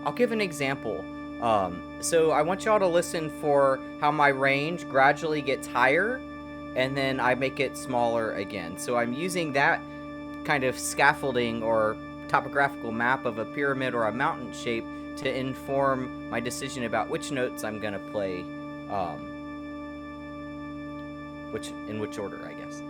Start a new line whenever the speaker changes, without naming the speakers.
I'll give an example. So I want y'all to listen for how my range gradually gets higher, and then I make it smaller again. So I'm using that kind of scaffolding or topographical map of a pyramid or a mountain shape to inform my decision about which notes I'm gonna play, which in which order, I guess.